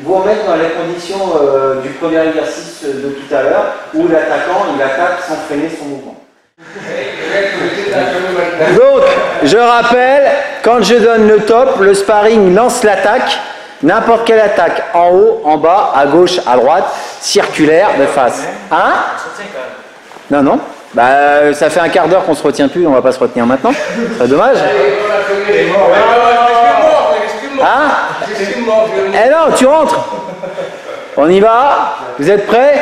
vous remettre dans les conditions du premier exercice de tout à l'heure, où l'attaquant, il attaque sans freiner son mouvement. Donc, je rappelle, quand je donne le top, le sparring lance l'attaque, n'importe quelle attaque, en haut, en bas, à gauche, à droite, circulaire, de face. Hein? Non, non. Bah, ça fait un quart d'heure qu'on se retient plus, on va pas se retenir maintenant. C'est dommage. Hein? Eh non, tu rentres. On y va? Vous êtes prêts?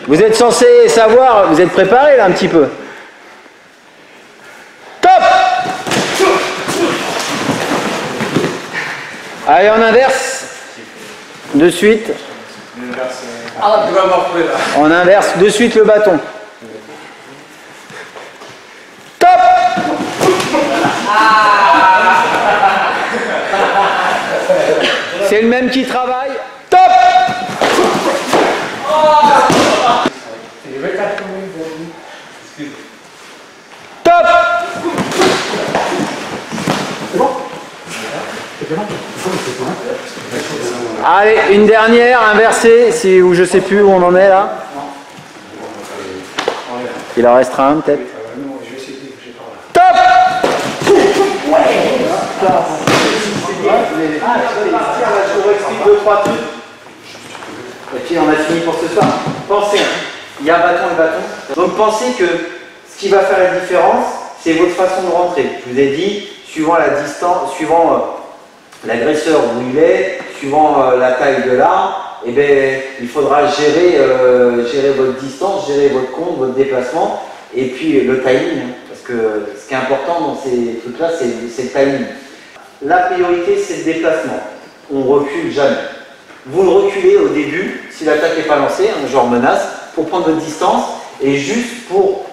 Vous êtes censé savoir, vous êtes préparés là un petit peu. Top! Allez, on inverse. De suite. On inverse de suite le bâton. Top! C'est le même qui travaille. Top! Top! Allez, une dernière, inversée, ou je sais plus où on en est là. Il en restera un peut-être. Top! Et puis on a fini pour ce soir. Pensez, il y a bâton et bâton. Donc pensez que ce qui va faire la différence, c'est votre façon de rentrer. Je vous ai dit, suivant la distance, suivant l'agresseur où il est, suivant la taille de l'arme, eh bien, il faudra gérer votre distance, gérer votre compte, votre déplacement, et puis le timing. Parce que ce qui est important dans ces trucs-là, c'est le timing. La priorité, c'est le déplacement. On recule jamais. Vous le reculez au début, si l'attaque n'est pas lancée, genre menace, pour prendre votre distance, et juste pour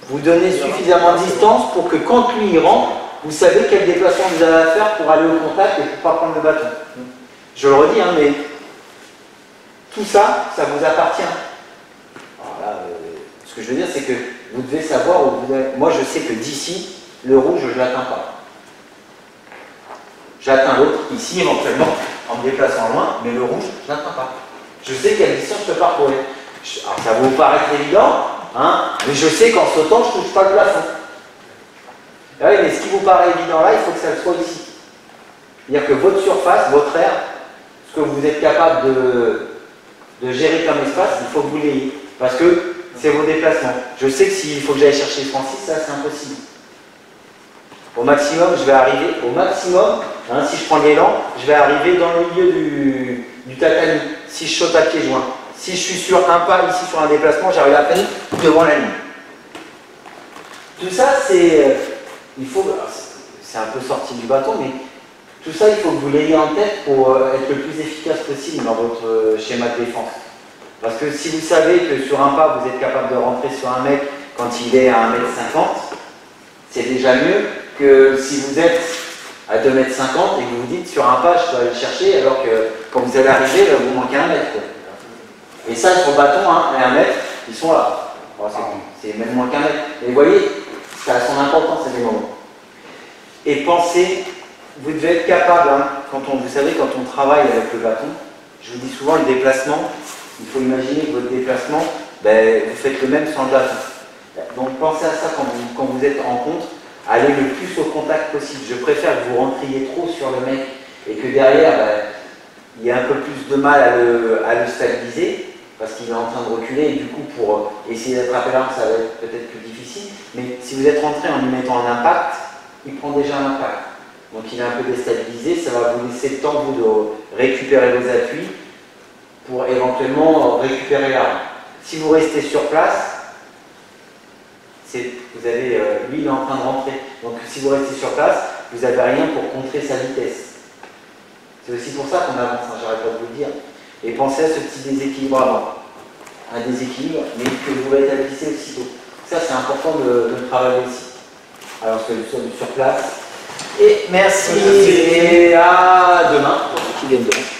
vous donner suffisamment de distance pour que quand lui il rentre, vous savez quel déplacement vous avez à faire pour aller au contact et pour ne pas prendre le bâton. Je le redis, hein, mais tout ça, ça vous appartient. Alors là, ce que je veux dire, c'est que vous devez savoir où vous allez. Moi, je sais que d'ici, le rouge, je ne l'atteins pas. J'atteins l'autre ici, éventuellement, en me déplaçant loin, mais le rouge, je ne l'atteins pas. Je sais quelle distance je peux parcourir. Alors, ça va vous paraître évident, hein, mais je sais qu'en sautant, je ne touche pas le plafond. Ah oui, mais ce qui vous paraît évident là, il faut que ça le soit ici. C'est-à-dire que votre surface, votre air, ce que vous êtes capable de gérer comme espace, il faut que vous l'ayez. Parce que c'est vos déplacements. Je sais que s'il faut que j'aille chercher Francis, ça c'est impossible. Au maximum, je vais arriver, au maximum, hein, si je prends l'élan, je vais arriver dans le milieu du tatami, si je saute à pieds joints. Si je suis sur un pas, ici sur un déplacement, j'arrive à peine devant la ligne. Tout ça, c'est... c'est un peu sorti du bâton, mais tout ça, il faut que vous l'ayez en tête pour être le plus efficace possible dans votre schéma de défense. Parce que si vous savez que sur un pas, vous êtes capable de rentrer sur un mec quand il est à 1m50, c'est déjà mieux que si vous êtes à 2,50 m et que vous vous dites sur un pas, je peux aller le chercher, alors que quand vous allez arriver, vous manquez 1 mètre. Quoi. Et ça, sur le bâton, hein, et 1 mètre, ils sont là. Bon, c'est même moins qu'1 mètre. Et vous voyez, ça a son importance à des moments. Et pensez, vous devez être capable, hein, vous savez, quand on travaille avec le bâton, je vous dis souvent le déplacement, il faut imaginer que votre déplacement, ben, vous faites le même sans le bâton. Donc pensez à ça quand vous êtes en contre, allez le plus au contact possible. Je préfère que vous rentriez trop sur le mec et que derrière, ben, il y ait un peu plus de mal à le stabiliser, parce qu'il est en train de reculer, et du coup, pour essayer d'attraper l'arme, ça va être peut-être plus difficile. Mais si vous êtes rentré en lui mettant un impact, il prend déjà un impact. Donc il est un peu déstabilisé, ça va vous laisser le temps, vous, de récupérer vos appuis pour éventuellement récupérer l'arme. Si vous restez sur place, vous avez, lui, il est en train de rentrer. Donc si vous restez sur place, vous n'avez rien pour contrer sa vitesse. C'est aussi pour ça qu'on avance, hein, j'arrête pas de vous le dire. Et pensez à ce petit déséquilibre avant. Un déséquilibre, mais que vous rétablissez aussitôt. Ça, c'est important de le travailler aussi. Alors que nous sommes sur place. Et merci, et à demain pour ceux qui viennent demain.